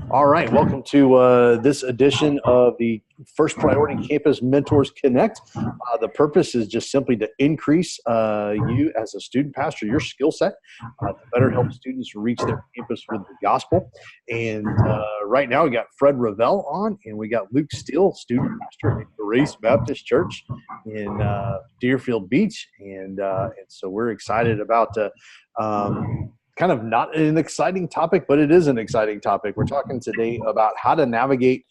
All right, welcome to this edition of the First Priority Campus Mentors Connect. The purpose is just simply to increase you as a student pastor, your skill set, to better help students reach their campus with the gospel. And right now we got Fred Ravel on, and we got Luke Steele, student pastor at Grace Baptist Church in Deerfield Beach. And so we're excited about kind of not an exciting topic, but it is an exciting topic. We're talking today about how to navigate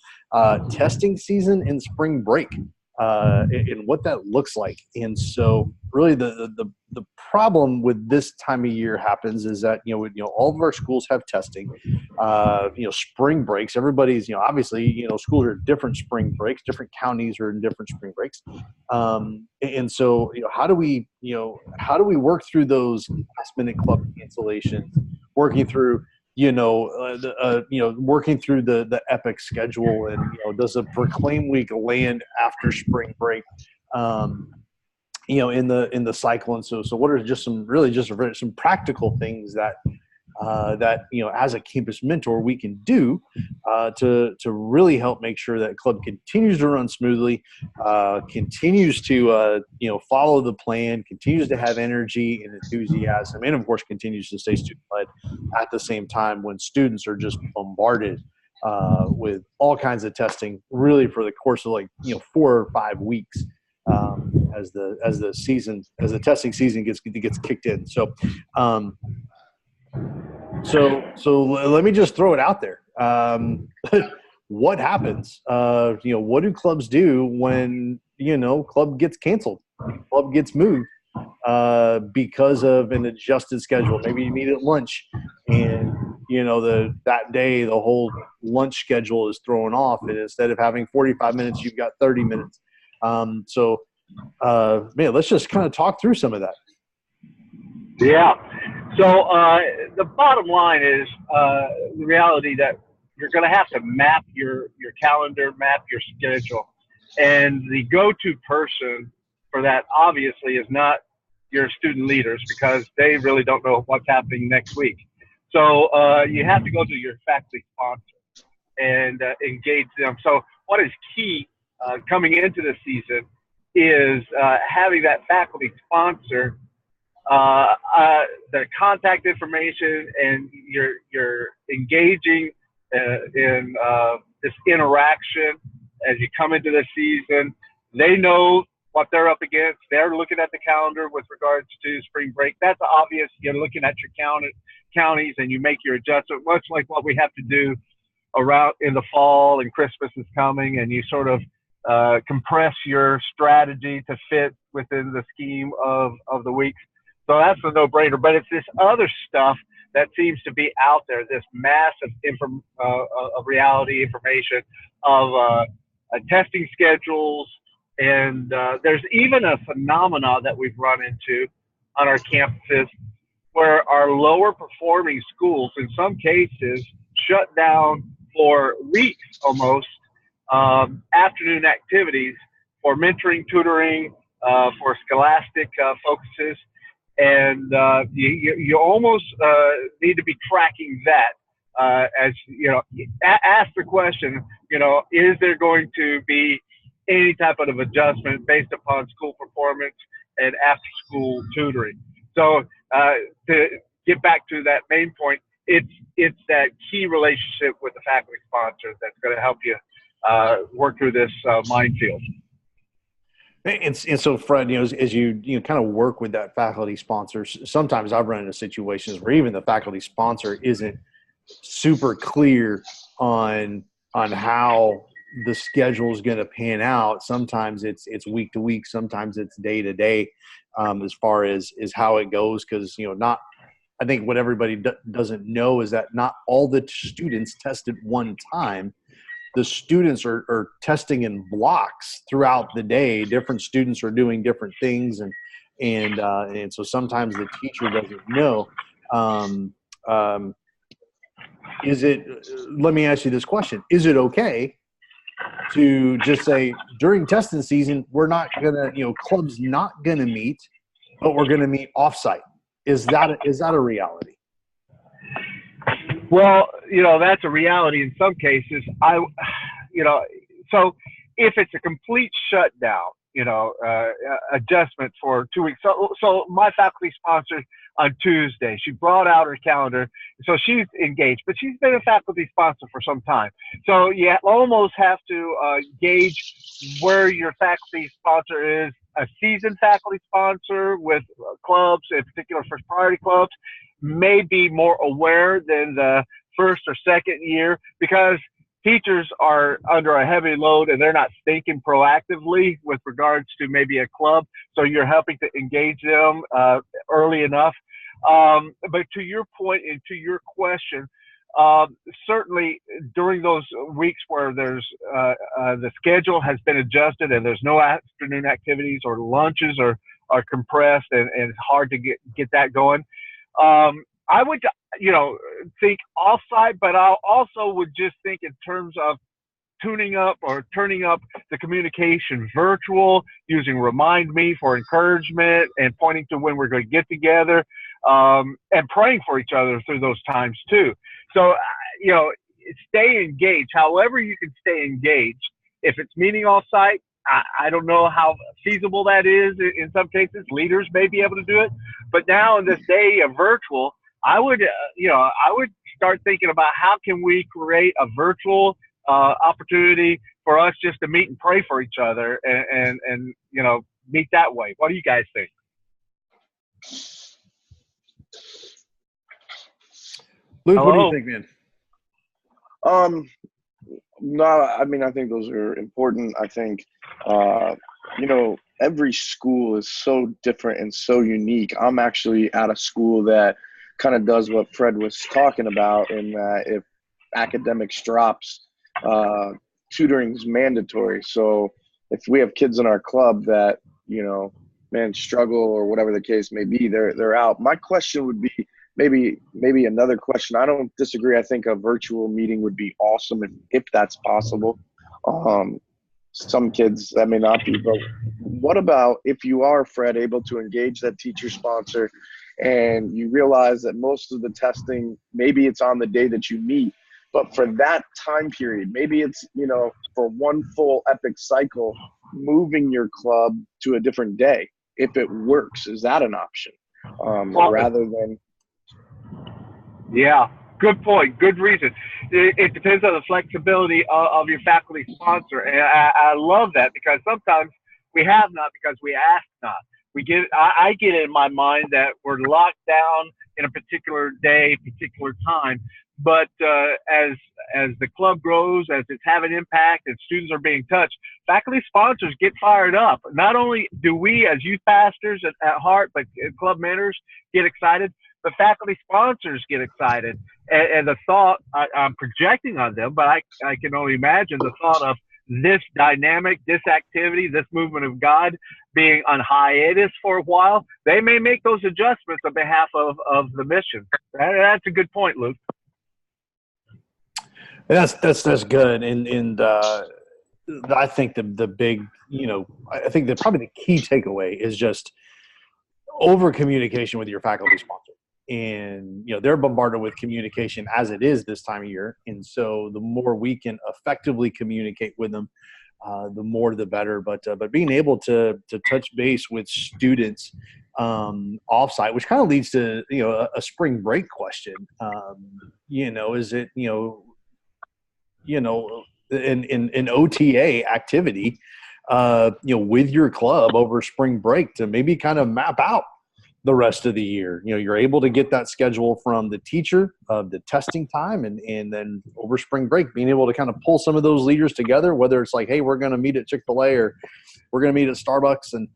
testing season and spring break and what that looks like. And so really the problem with this time of year happens is that, all of our schools have testing, spring breaks. Everybody's, obviously, schools are different spring breaks, different counties are in different spring breaks. And so, how do we work through those last minute club cancellations, working through, working through the epic schedule, and, does a Proclaim Week land after spring break, in the cycle? And so what are just some practical things that as a campus mentor we can do to really help make sure that club continues to run smoothly, continues to follow the plan, continues to have energy and enthusiasm, and of course continues to stay student led at the same time when students are just bombarded with all kinds of testing, really for the course of 4 or 5 weeks. As the testing season gets kicked in. So let me just throw it out there. What happens? What do clubs do when club gets canceled, club gets moved because of an adjusted schedule? Maybe you meet at lunch, and that day the whole lunch schedule is thrown off, and instead of having 45 minutes, you've got 30 minutes. Let's just kind of talk through some of that. Yeah. So the bottom line is the reality that you're going to have to map your calendar, map your schedule. And the go-to person for that obviously is not your student leaders, because they really don't know what's happening next week. So you have to go to your faculty sponsor and engage them. So what is key coming into the season is having that faculty sponsor, their contact information, and you're engaging in this interaction as you come into the season. They know what they're up against. They're looking at the calendar with regards to spring break. That's obvious. You're looking at your counties and you make your adjustment, much like what we have to do around in the fall, and Christmas is coming, and you sort of compress your strategy to fit within the scheme of the weeks. So that's a no-brainer. But it's this other stuff that seems to be out there, this massive reality information of testing schedules. And there's even a phenomena that we've run into on our campuses where our lower performing schools, in some cases, shut down for weeks almost, afternoon activities for mentoring, tutoring, for scholastic focuses. And you almost need to be tracking that as, ask the question, is there going to be any type of adjustment based upon school performance and after school tutoring? So to get back to that main point, it's that key relationship with the faculty sponsor that's going to help you work through this minefield. And so, Fred, as you kind of work with that faculty sponsor, sometimes I've run into situations where even the faculty sponsor isn't super clear on how the schedule is going to pan out. Sometimes it's week to week, sometimes it's day to day, as far as how it goes. Because I think what everybody doesn't know is that not all the students test at one time. The students are testing in blocks throughout the day. Different students are doing different things, and so sometimes the teacher doesn't know. Let me ask you this question: is it okay to just say during testing season we're not gonna, club's not gonna meet, but we're gonna meet offsite? Is that a reality? Well, that's a reality in some cases. So if it's a complete shutdown, adjustment for 2 weeks. So my faculty sponsor on Tuesday, she brought out her calendar. So she's engaged, but she's been a faculty sponsor for some time. So you almost have to gauge where your faculty sponsor is. A seasoned faculty sponsor with clubs, in particular first priority clubs, may be more aware than the first or second year, because teachers are under a heavy load and they're not thinking proactively with regards to maybe a club. So you're helping to engage them early enough. But to your point and to your question, certainly during those weeks where there's the schedule has been adjusted and there's no afternoon activities, or lunches are compressed and it's hard to get that going. I would, think off-site, but I also would just think in terms of tuning up or turning up the communication virtual, using Remind Me for encouragement and pointing to when we're going to get together, and praying for each other through those times too. So, stay engaged. However you can stay engaged. If it's meeting off-site, I don't know how feasible that is in some cases. Leaders may be able to do it. But now in this day of virtual, I would start thinking about how can we create a virtual opportunity for us just to meet and pray for each other and meet that way. What do you guys think? Luke, what do you think, man? No, I mean, I think those are important. I think, every school is so different and so unique. I'm actually at a school that kind of does what Fred was talking about, in that if academics drops, tutoring is mandatory. So if we have kids in our club that, struggle or whatever the case may be, they're out. My question would be, maybe another question. I don't disagree. I think a virtual meeting would be awesome if that's possible. Some kids that may not be, but what about if you are, Fred, able to engage that teacher sponsor and you realize that most of the testing, maybe it's on the day that you meet, but for that time period, maybe it's, for one full epic cycle, moving your club to a different day. If it works, is that an option? Rather than... Yeah, good point. Good reason. It depends on the flexibility of your faculty sponsor. And I love that, because sometimes we have not because we ask not. I get it in my mind that we're locked down in a particular day, particular time. But as the club grows, as it's having impact and students are being touched, faculty sponsors get fired up. Not only do we as youth pastors at heart, but club mentors get excited, but faculty sponsors get excited. And the thought, I'm projecting on them, but I can only imagine the thought of this dynamic, this activity, this movement of God being on hiatus for a while. They may make those adjustments on behalf of the mission. That's a good point, Luke. That's good, and I think the big, I think that probably the key takeaway is just over communication with your faculty sponsor, and they're bombarded with communication as it is this time of year, and so the more we can effectively communicate with them, the more the better. But being able to touch base with students offsite, which kind of leads to a spring break question. Is it an OTA activity, with your club over spring break to maybe kind of map out the rest of the year. You're able to get that schedule from the teacher of the testing time, and then over spring break, being able to kind of pull some of those leaders together, whether it's like, hey, we're going to meet at Chick-fil-A or we're going to meet at Starbucks, and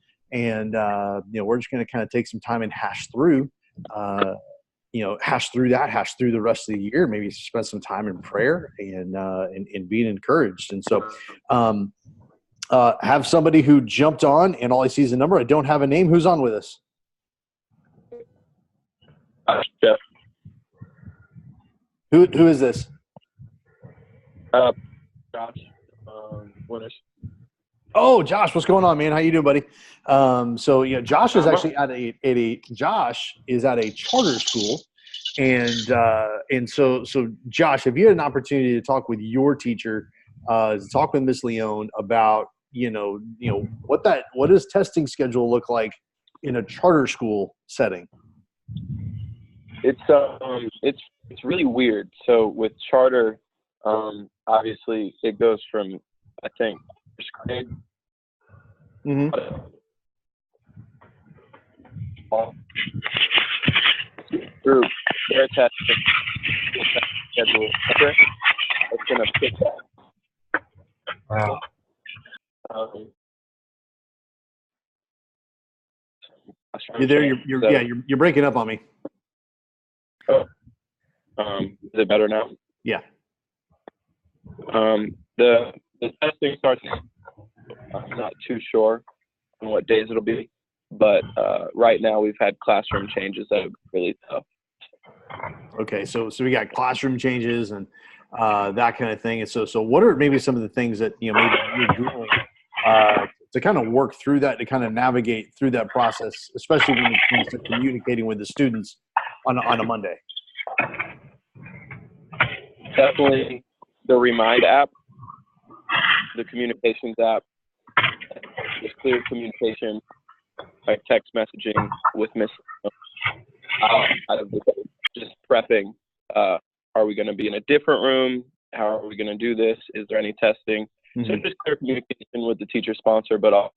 we're just going to kind of take some time and hash through hash through the rest of the year, maybe spend some time in prayer and being encouraged. And so have somebody who jumped on, and all I see is a number. I don't have a name. Who's on with us? Jeff. Who is this? Josh. Winners. Oh, Josh, what's going on, man? How you doing, buddy? Josh is actually Josh is at a charter school, And so Josh, have you had an opportunity to talk with your teacher, to talk with Miss Leone about, what does testing schedule look like in a charter school setting? It's really weird. So with charter, obviously it goes from, I think, first grade through their testing schedule. It's going to pick that. Wow. You're there. You're breaking up on me. Is it better now? Yeah. The testing starts. I'm not too sure on what days it'll be, but right now we've had classroom changes that are really tough. Okay, so we got classroom changes and that kind of thing. And so what are maybe some of the things that maybe you're doing to kind of work through that, to kind of navigate through that process, especially when it comes to communicating with the students on a Monday? Definitely the Remind app, the communications app, just clear communication by text messaging with Miss. Just prepping. Are we going to be in a different room? How are we going to do this? Is there any testing? So just clear communication with the teacher sponsor, but also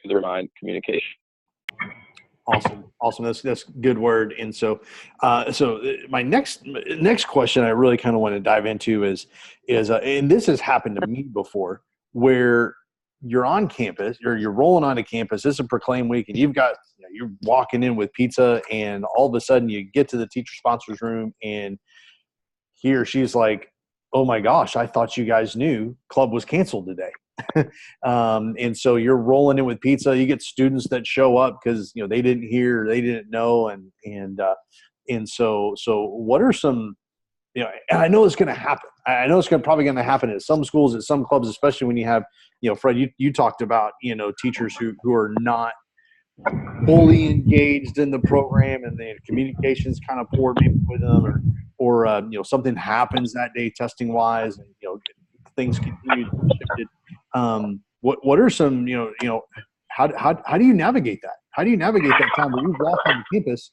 through the Remind communication. Awesome. That's good word. And so my next question I really kind of want to dive into is and this has happened to me before, where you're on campus, you're rolling onto campus. This is Proclaim Week, and you're walking in with pizza, and all of a sudden you get to the teacher sponsor's room, and he or she's like, "Oh my gosh, I thought you guys knew club was canceled today." And so you're rolling in with pizza. You get students that show up because they didn't hear, they didn't know, and so what are some, and I know it's going to happen. I know it's probably going to happen at some schools, at some clubs, especially when you have, Fred, you talked about teachers who are not fully engaged in the program, and the communication's kind of poor maybe with them, or something happens that day testing wise, and things continue to be shifted. What are some, how do you navigate that? How do you navigate that time where you walk on campus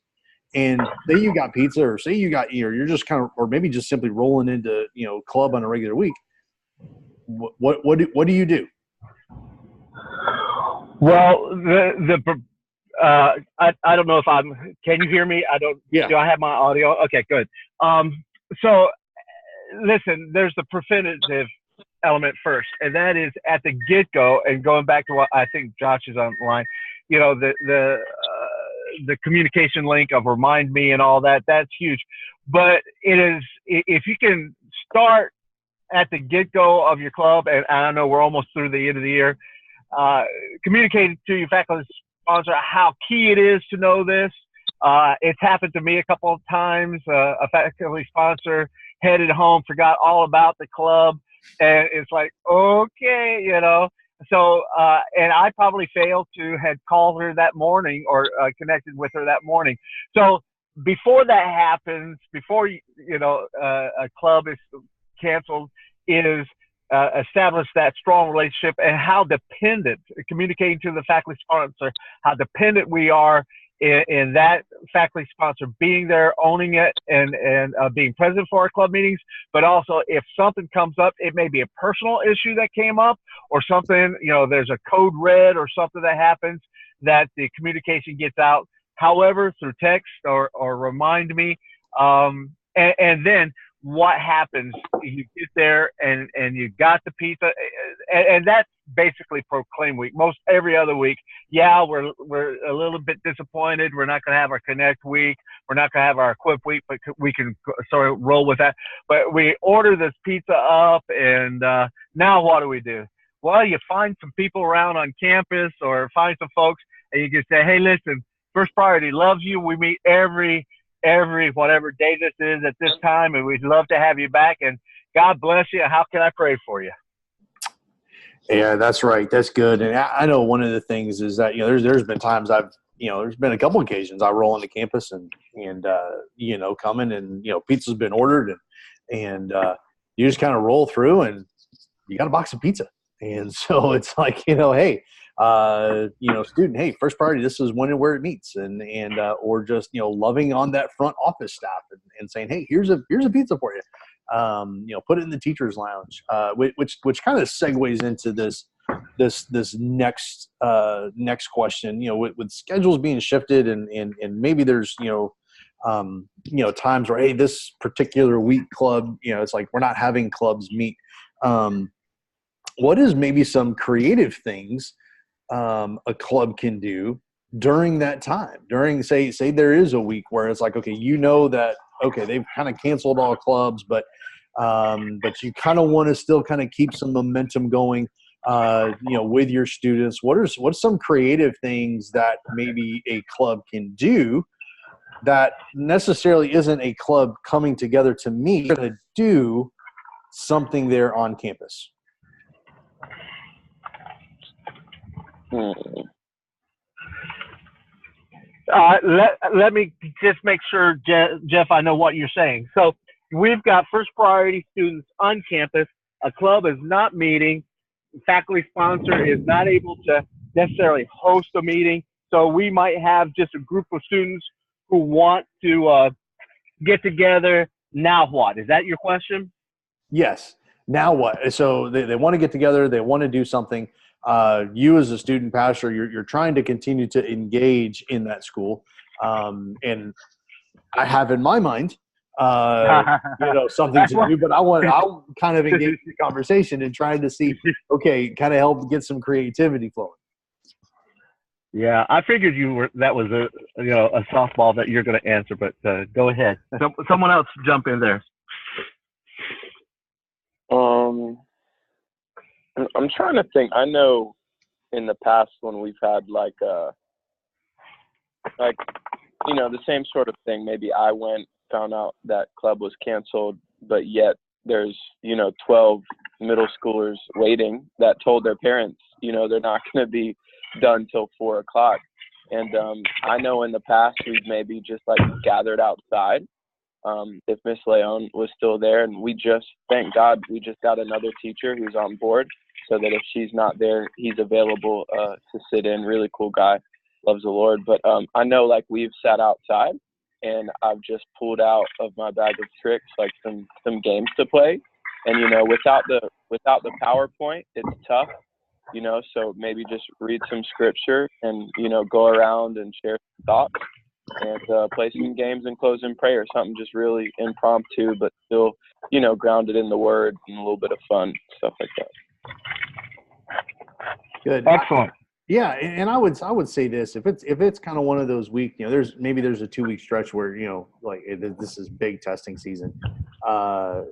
and say you got pizza, or say you got, you're just kind of, or maybe just simply rolling into, club on a regular week? What do you do? Well, I don't know if can you hear me? Yeah. Do I have my audio? Okay, good. So listen, there's the preventative element first, and that is at the get-go, and going back to what I think Josh is online, the communication link of Remind Me and all that's huge. But it is, if you can start at the get-go of your club, and I know we're almost through the end of the year, communicating to your faculty sponsor how key it is to know this. It's happened to me a couple of times. A faculty sponsor headed home, forgot all about the club, and it's like, okay, So, and I probably failed to had called her that morning or connected with her that morning. So before that happens, before a club is canceled, is establish that strong relationship, and how dependent, communicating to the faculty sponsor, how dependent we are in that faculty sponsor being there, owning it, and being present for our club meetings. But also, if something comes up, it may be a personal issue that came up, or something, there's a code red or something that happens, that the communication gets out, however, through text or Remind Me. And then what happens, you get there and you got the pizza, and that's basically Proclaim Week. Most every other week, we're a little bit disappointed. We're not going to have our Connect week. We're not going to have our Equip week, but we can sort of roll with that. But we order this pizza up, and now what do? Well, you find some people around on campus, or find some folks, and you can say, hey, listen, First Priority loves you. We meet every whatever day this is at this time, and we'd love to have you back, and God bless you. How can I pray for you? Yeah, that's right. That's good. And I know one of the things is that, there's been times I've, there's been a couple occasions I roll into campus and come in and, pizza's been ordered and you just kind of roll through and you got a box of pizza. And so it's like, hey, student, hey, first priority, this is when and where it meets, and or just loving on that front office staff and saying, hey, here's a pizza for you, put it in the teachers lounge, which kind of segues into this next question, with schedules being shifted and maybe there's times where, hey, this particular week club, it's like we're not having clubs meet. What is maybe some creative things a club can do during that time? During say there is a week where it's like, okay, that they've kind of canceled all clubs, but you kind of want to still kind of keep some momentum going, with your students. What's some creative things that maybe a club can do that necessarily isn't a club coming together to meet to do something there on campus? Let me just make sure, Jeff, I know what you're saying. So we've got first priority students on campus. A club is not meeting. Faculty sponsor is not able to necessarily host a meeting. So we might have just a group of students who want to get together. Now what? Is that your question? Yes. Now what? So they want to get together. They want to do something. You as a student pastor, you're trying to continue to engage in that school. And I have in my mind, something to do, but I'll kind of engage the conversation and trying to see, okay, kind of help get some creativity flowing. Yeah, I figured that was a softball that you're going to answer, but go ahead. Someone else jump in there. I'm trying to think. I know in the past when we've had the same sort of thing, maybe I found out that club was canceled, but yet there's, 12 middle schoolers waiting that told their parents, they're not going to be done till 4:00. And I know in the past we've maybe just gathered outside. If Miss Leon was still there, and thank God, we just got another teacher who's on board, so that if she's not there, he's available to sit in. Really cool guy, loves the Lord. But I know we've sat outside, and I've just pulled out of my bag of tricks some games to play, and without the PowerPoint, it's tough. So maybe just read some scripture and go around and share some thoughts. And play some games and close in prayer, something just really impromptu, but still, grounded in the Word and a little bit of fun, stuff like that. Good. Excellent. Yeah, and I would say this: if it's kind of one of those weeks, there's a 2-week stretch where this is big testing season. Gathering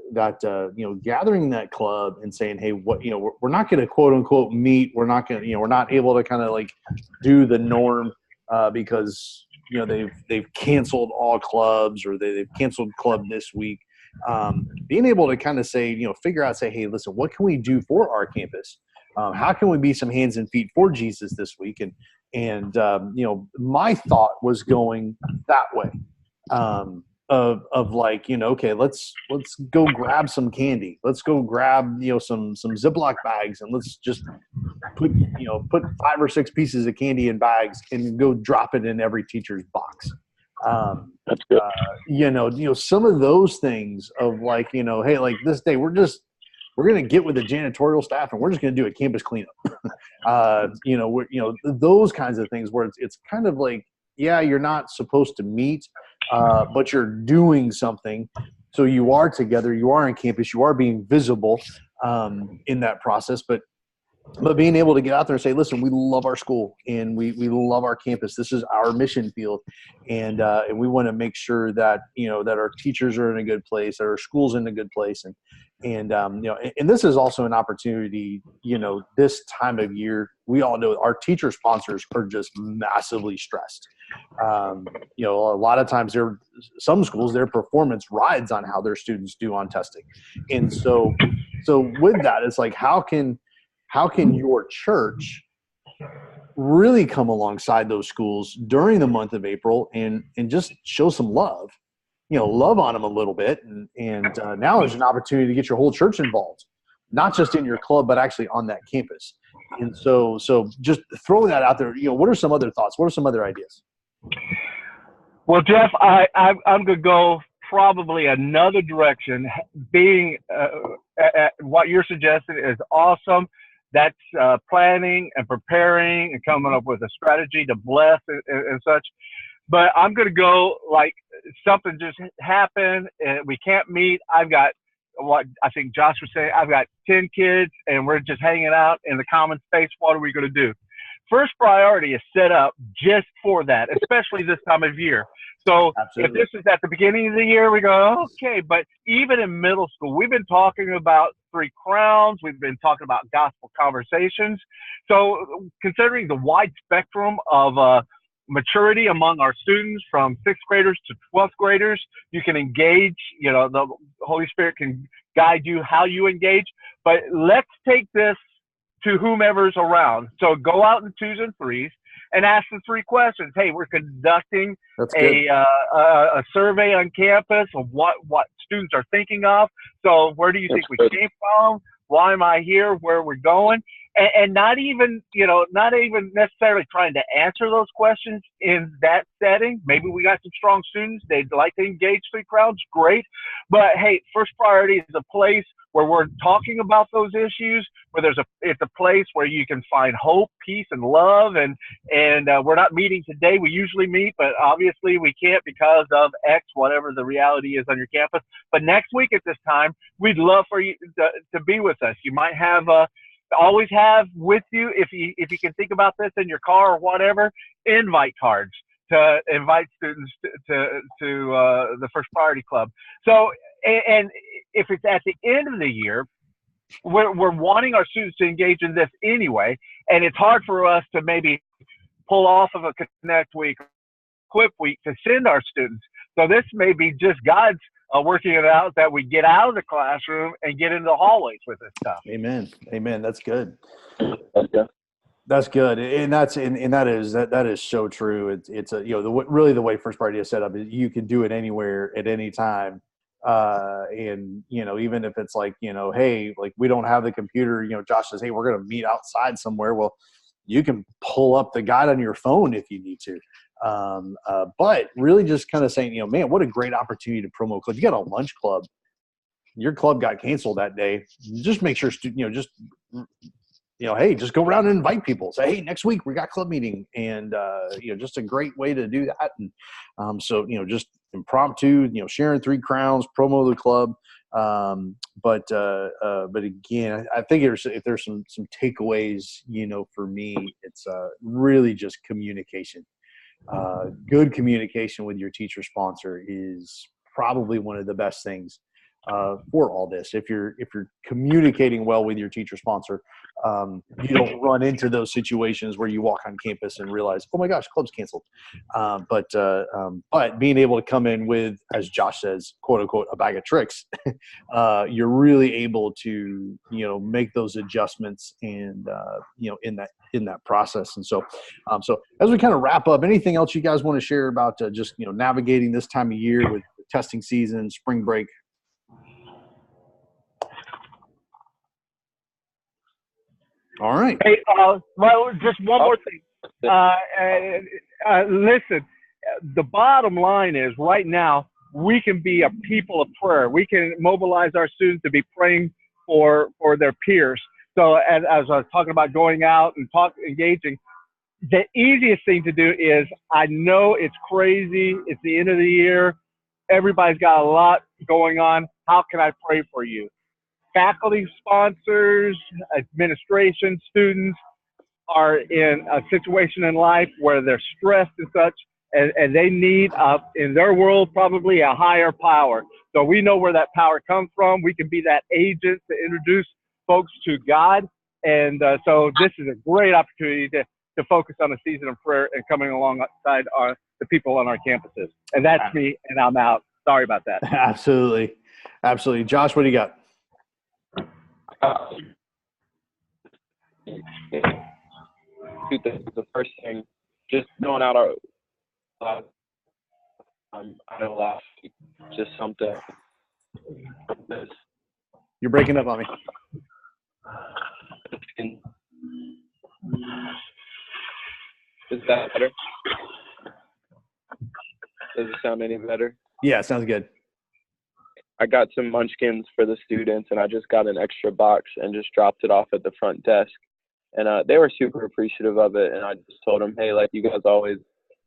that club and saying, hey, we're not going to quote unquote meet. We're not going to, we're not able to kind of do the norm because they've canceled all clubs or they've canceled club this week. Being able to kind of say, figure out, say, hey, listen, what can we do for our campus? How can we be some hands and feet for Jesus this week? And my thought was going that way, okay, let's go grab some candy. Let's go grab, some Ziploc bags, and let's just put 5 or 6 pieces of candy in bags and go drop it in every teacher's box. That's good. Some of those things of hey, this day we're going to get with the janitorial staff and we're just going to do a campus cleanup. Those kinds of things where it's kind of you're not supposed to meet, but you're doing something. So you are together, you are on campus, you are being visible in that process, but being able to get out there and say, listen, we love our school and we love our campus. This is our mission field. And we want to make sure that, that our teachers are in a good place, that our school's in a good place. And this is also an opportunity, this time of year, we all know our teacher sponsors are just massively stressed. A lot of times some schools, their performance rides on how their students do on testing. And so with that, it's how can your church really come alongside those schools during the month of April and just show some love, love on them a little bit. And now there's an opportunity to get your whole church involved, not just in your club, but actually on that campus. And so just throw that out there. What are some other thoughts? What are some other ideas? Well, Jeff, I'm going to go probably another direction. Being what you're suggesting is awesome. That's planning and preparing and coming up with a strategy to bless and such. But I'm going to go like something just happened and we can't meet. I've got what I think Josh was saying. I've got 10 kids and we're just hanging out in the common space. What are we going to do? First priority is set up just for that, especially this time of year. So Absolutely. If this is at the beginning of the year, we go, okay. But even in middle school, we've been talking about 3 crowns. We've been talking about gospel conversations. So considering the wide spectrum of maturity among our students from 6th graders to 12th graders, you can engage, the Holy Spirit can guide you how you engage. But let's take this to whomever's around. So go out in 2s and 3s and ask the 3 questions. Hey, we're conducting a survey on campus of what students are thinking of. So where do you think we came from? Why am I here? Where we're going? And not even necessarily trying to answer those questions in that setting. Maybe we got some strong students. They'd like to engage 3 crowds. Great. But hey, first priority is a place where we're talking about those issues, where it's a place where you can find hope, peace, and love. And we're not meeting today. We usually meet, but obviously we can't because of X, whatever the reality is on your campus. But next week at this time, we'd love for you to be with us. You might have always have with you, if you can think about this in your car or whatever, invite cards to invite students to the First Priority Club. So, and if it's at the end of the year, we're wanting our students to engage in this anyway, and it's hard for us to maybe pull off of a Connect Week, Equip Week to send our students. So this may be just God's working it out that we get out of the classroom and get into the hallways with this stuff. Amen. That's good. Okay. That's good, and that is so true. It's really the way First Priority is set up is you can do it anywhere at any time, and even if it's like hey, like we don't have the computer. Josh says, hey, we're going to meet outside somewhere. Well, you can pull up the guide on your phone if you need to. But really just kind of saying, man, what a great opportunity to promote club. You got a lunch club, your club got canceled that day. Just make sure, hey, just go around and invite people. Say, hey, next week we got club meeting, and just a great way to do that. And so just impromptu, sharing 3 crowns, promo the club. But again, I think if there's some takeaways, for me, it's really just communication. Good communication with your teacher sponsor is probably one of the best things for all this. If you're communicating well with your teacher sponsor, you don't run into those situations where you walk on campus and realize, oh my gosh, club's canceled. But being able to come in with, as Josh says, quote unquote, a bag of tricks, you're really able to make those adjustments and in that process. And so as we kind of wrap up, anything else you guys want to share about just navigating this time of year with the testing season, spring break? All right. Hey, well, just one more thing. Listen, the bottom line is right now we can be a people of prayer. We can mobilize our students to be praying for their peers. So as I was talking about going out and engaging, the easiest thing to do is, I know it's crazy. It's the end of the year. Everybody's got a lot going on. How can I pray for you? Faculty, sponsors, administration, students are in a situation in life where they're stressed and such, and they need, in their world, probably a higher power. So we know where that power comes from. We can be that agent to introduce folks to God. And so this is a great opportunity to focus on a season of prayer and coming alongside the people on our campuses. And that's me, and I'm out. Sorry about that. Absolutely. Josh, what do you got? two things. The first thing, just going out our I know last week, just something. You're breaking up on me. Is that better? Does it sound any better? Yeah, sounds good. I got some munchkins for the students, and I just got an extra box and just dropped it off at the front desk. And they were super appreciative of it. And I just told them, hey, like, you guys always,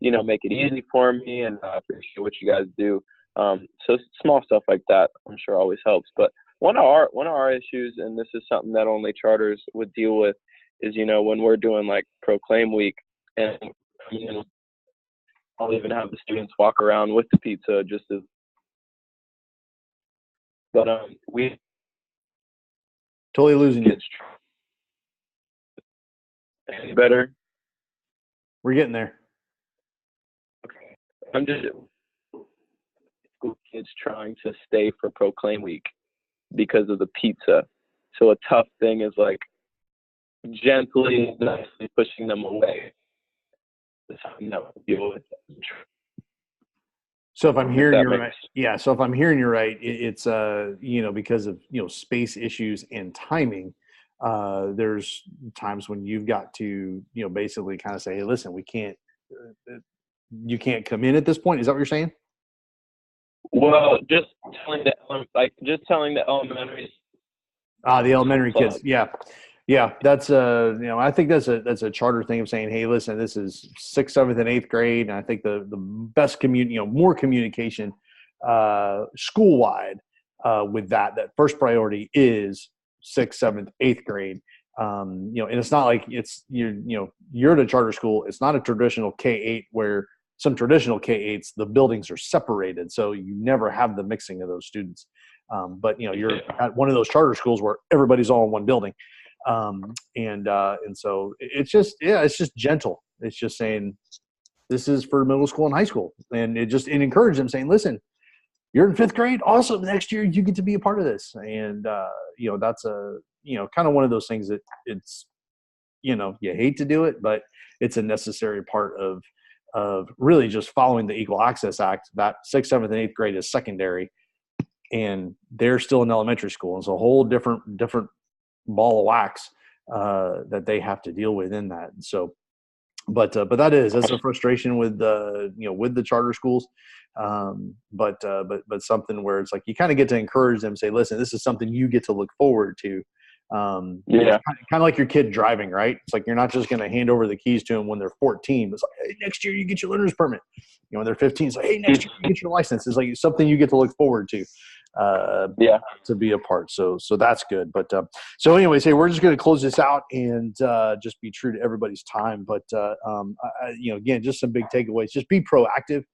make it easy for me, and I appreciate what you guys do. So small stuff like that, I'm sure, always helps. But one of our issues, and this is something that only charters would deal with, is when we're doing like Proclaim Week, and I'll even have the students walk around with the pizza just as. But we totally losing you. Any better? We're getting there. Okay. I'm just school kids trying to stay for Proclaim Week because of the pizza. So a tough thing is like gently, nicely pushing them away. That's how we never deal with it. So if I'm hearing you right, yeah. So if I'm hearing you right, it's because of space issues and timing. There's times when you've got to basically kind of say, hey, listen, we can't. You can't come in at this point. Is that what you're saying? Well, just telling the elementary. The elementary kids, yeah. That's I think that's a charter thing of saying, hey, listen, this is 6th, 7th, and 8th grade, and I think the best more communication school wide with that first priority is 6th, 7th, 8th grade. And it's not like you're at a charter school. It's not a traditional K-8 where some traditional K-8s, the buildings are separated, so you never have the mixing of those students. But you're at one of those charter schools where everybody's all in one building. And so it's just gentle. It's just saying, this is for middle school and high school. And it encouraged them saying, listen, you're in 5th grade. Awesome. Next year you get to be a part of this. And, that's kind of one of those things that it's, you hate to do it, but it's a necessary part of really just following the Equal Access Act. That 6th, 7th, and 8th grade is secondary, and they're still in elementary school. And it's a whole different ball of wax that they have to deal with in that. And so, but that's a frustration with with the charter schools. But something where it's like you kind of get to encourage them, say, listen, this is something you get to look forward to. Kind of like your kid driving, right? It's like you're not just going to hand over the keys to them when they're 14. It's like, hey, next year you get your learner's permit. When they're 15, it's like, hey, next year you get your license. It's like something you get to look forward to. To be a part. So that's good. But so anyways, hey, we're just going to close this out and just be true to everybody's time. But again, just some big takeaways. Just be proactive.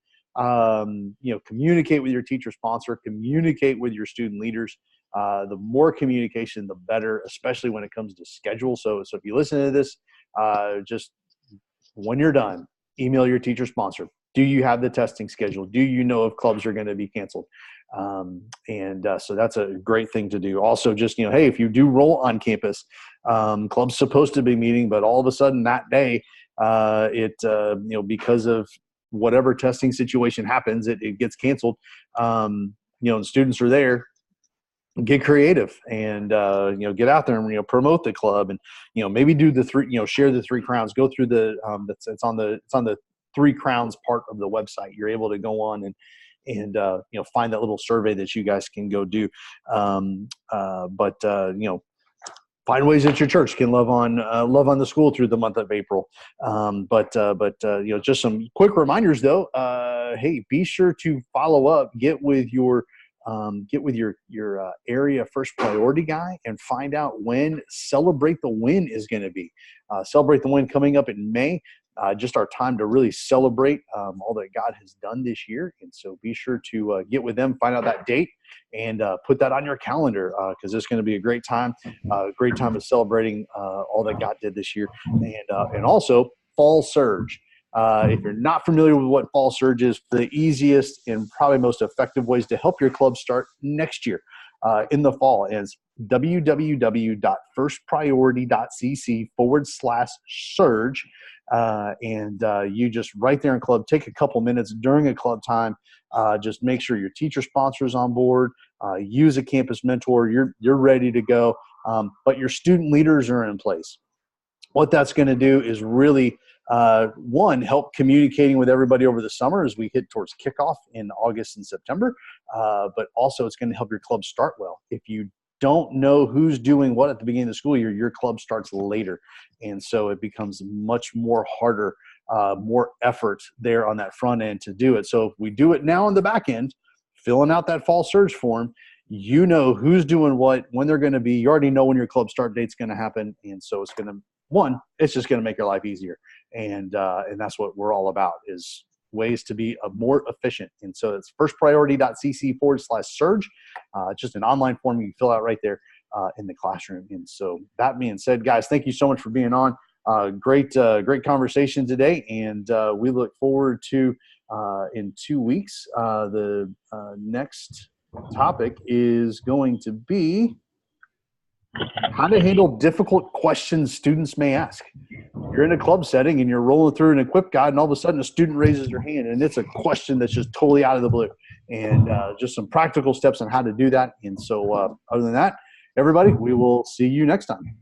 Communicate with your teacher sponsor. Communicate with your student leaders. The more communication, the better, especially when it comes to schedule. So if you listen to this, just when you're done, email your teacher sponsor. Do you have the testing schedule? Do you know if clubs are going to be canceled? So that's a great thing to do. Also, just, hey, if you do roll on campus, club's supposed to be meeting, but all of a sudden that day, because of whatever testing situation happens, it gets canceled. And students are there. Get creative and get out there and promote the club, and maybe do the share the 3 crowns. Go through the it's on the 3 crowns part of the website. You're able to go on and find that little survey that you guys can go do. Find ways that your church can love on the school through the month of April. Just some quick reminders though. Hey, be sure to follow up. Get with your area first priority guy and find out when Celebrate the Win is going to be. Celebrate the Win coming up in May. Just our time to really celebrate all that God has done this year. And so be sure to get with them, find out that date, and put that on your calendar because it's going to be a great time of celebrating all that God did this year. And also Fall Surge. If you're not familiar with what Fall Surge is, the easiest and probably most effective ways to help your club start next year. in the fall is www.firstpriority.cc/surge. And you just right there in club, take a couple minutes during a club time. Just make sure your teacher sponsor is on board. Use a campus mentor. You're ready to go. But your student leaders are in place. What that's going to do is really, one, help communicating with everybody over the summer as we hit towards kickoff in August and September. But also it's going to help your club start well. If you don't know who's doing what at the beginning of the school year, your club starts later. And so it becomes much more harder, more effort there on that front end to do it. So if we do it now on the back end, filling out that fall surge form, you know who's doing what, when they're going to be. You already know when your club start date's going to happen. And so it's going to, one, it's just going to make your life easier. And that's what we're all about, is ways to be more efficient. And so it's firstpriority.cc/surge. Just an online form you can fill out right there in the classroom. And so that being said, guys, thank you so much for being on. Great conversation today. And we look forward to in 2 weeks. The next topic is going to be how to handle difficult questions students may ask. You're in a club setting and you're rolling through an equip guide, and all of a sudden a student raises their hand and it's a question that's just totally out of the blue, and just some practical steps on how to do that. And so other than that, everybody, we will see you next time.